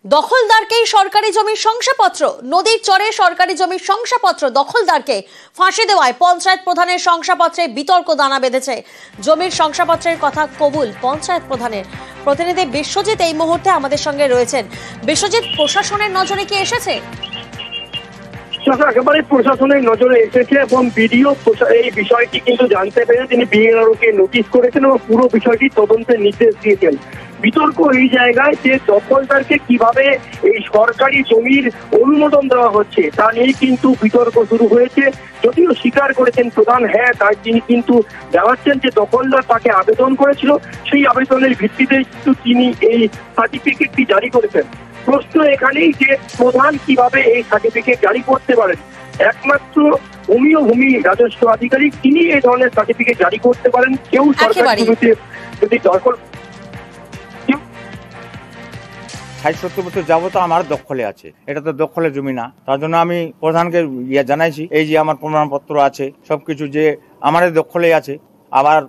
দখলদারকেই সরকারি জমির শংসাপত্র, নদীর চরে সরকারি জমির শংসাপত্র দখলদারকে ফাঁসি দেওয়ায় পঞ্চায়েত প্রধানের শংসাপত্রে বিতর্ক দানা বেঁধেছে। জমির শংসাপত্রের কথা কবুল পঞ্চায়েত প্রধানের। প্রতিনিধি বিশ্বজিৎ এই মুহূর্তে আমাদের সঙ্গে রয়েছেন। বিশ্বজিৎ, প্রশাসনের নজরে কি এসেছে? একেবারে প্রশাসনের নজরে এসেছে এবং বিডিও এই বিষয়টি কিন্তু জানতে পেরে তিনি বিএলআরওকে নোটিশ করেছেন এবং পুরো বিষয়টি তদন্তের নির্দেশ দিয়েছেন। বিতর্ক এই জায়গায় যে দখলদারকে কিভাবে এই সরকারি জমির অনুমোদন দেওয়া হচ্ছে তা নিয়ে কিন্তু বিতর্ক শুরু হয়েছে। যদিও স্বীকার করেছেন প্রধান, হ্যাঁ তাই তিনি কিন্তু জানাচ্ছেন যে দখলদার তাকে আবেদন করেছিল, সেই আবেদনের ভিত্তিতে কিন্তু তিনি এই সার্টিফিকেটটি জারি করেছেন। প্রশ্ন এখানেই যে প্রধান কিভাবে এই সার্টিফিকেট জারি করতে পারেন। একমাত্র ভূমি রাজস্ব আধিকারিক তিনি এই ধরনের সার্টিফিকেট জারি করতে পারেন। কেউ সরকারি জমিতে যদি দখল ৬০-৭০ বছর যাবত আমার দখলে আছে, এটা তো দখলের জমি না। তার জন্য আমি প্রধানকে জানাইছি, এই যে আমার প্রমাণপত্র আছে সবকিছু যে আমার দখলে আছে। আবার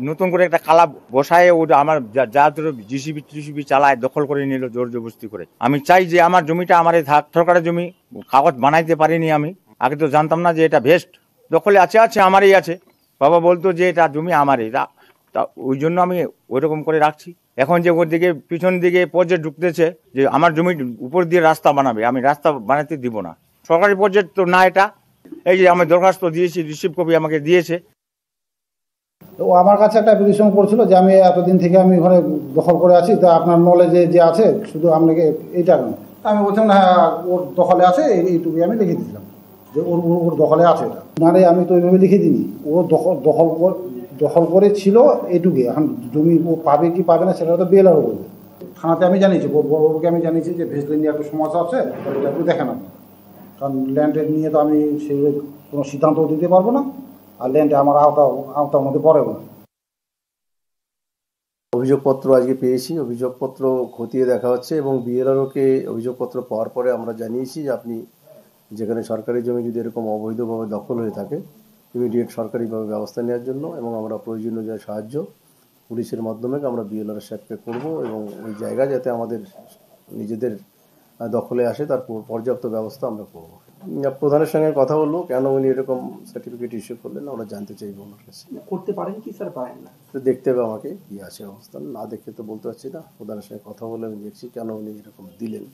নতুন করে একটা কালা বসায় আমার যা জিসিবি চালায় দখল করে নিল জোর জবরদস্তি করে। আমি চাই যে আমার জমিটা আমারই থাক, সরকারের জমি। কাগজ বানাইতে পারিনি আমি, আগে তো জানতাম না যে এটা ভেস্ট দখলে আছে আমারই আছে। বাবা বলতো যে এটা জমি আমারই, তা ওই জন্য আমি ওইরকম করে রাখছি। এখন যে ওর দিকে পিছন দিকে প্রজেক্ট ঢুকতেছে যে আমার জমির উপর দিয়ে রাস্তা বানাবে, আমি রাস্তা বানাতে দিব না। সরকারি প্রজেক্ট তো না এটা। এই যে আমি দরখাস্ত দিয়েছি, রিসিভ কপি আমাকে দিয়েছে। তো আমার কাছে একটা অ্যাপ্লিকেশন করেছিল যে আমি এতদিন থেকে আমি ওখানে দখল করে আছি, তা আপনার নলেজে যে আছে শুধু আপনাকে এইটা কেন। আমি বলছিলাম না, হ্যাঁ ওর দখলে আছে, এইটুকুই আমি লিখে দিয়েছিলাম যে ওর দখলে আছে এটা। না রে, আমি তো ওইভাবে লিখে দিইনি। ও দখল করে ছিল এইটুকুই। এখন জমি ও পাবে কি পাবে না সেটা তো বিএলআরও বলবে। থানাতে আমি জানিয়েছি, বড়বাবুকে আমি জানিয়েছি যে ভেস্ট নিয়ে একটা সমস্যা আছে, এটা একটু দেখেন আপনি। কারণ ল্যান্ডের নিয়ে তো আমি সেভাবে কোনো সিদ্ধান্তও দিতে পারবো না, আর ল্যান্ডে আমার আওতার মধ্যে পড়ে না। অভিযোগপত্র আজকে পেয়েছি, অভিযোগপত্র খতিয়ে দেখা হচ্ছে এবং বিএলআরওকে অভিযোগপত্র পাওয়ার পরে আমরা জানিয়েছি যে আপনি যেখানে সরকারি জমি যদি এরকম অবৈধভাবে দখল হয়ে থাকে ইমিডিয়েট সরকারিভাবে ব্যবস্থা নেওয়ার জন্য, এবং আমরা প্রয়োজনীয় যে সাহায্য পুলিশের মাধ্যমে আমরা বিএলআর সাহেবকে করব এবং ওই জায়গা যাতে আমাদের নিজেদের দখলে আসে তার পর্যাপ্ত ব্যবস্থা আমরা করব। প্রধানের সঙ্গে কথা বলবো, কেন উনি এরকম সার্টিফিকেট ইস্যু করলেন আমরা জানতে চাইবো ওনার কাছে। করতে পারেন কি স্যার? পারেন না, দেখতে হবে আমাকে কি আছে অবস্থান, না দেখে তো বলতে পারছি না। প্রধানের সঙ্গে কথা বলে আমি দেখছি কেন উনি এরকম দিলেন।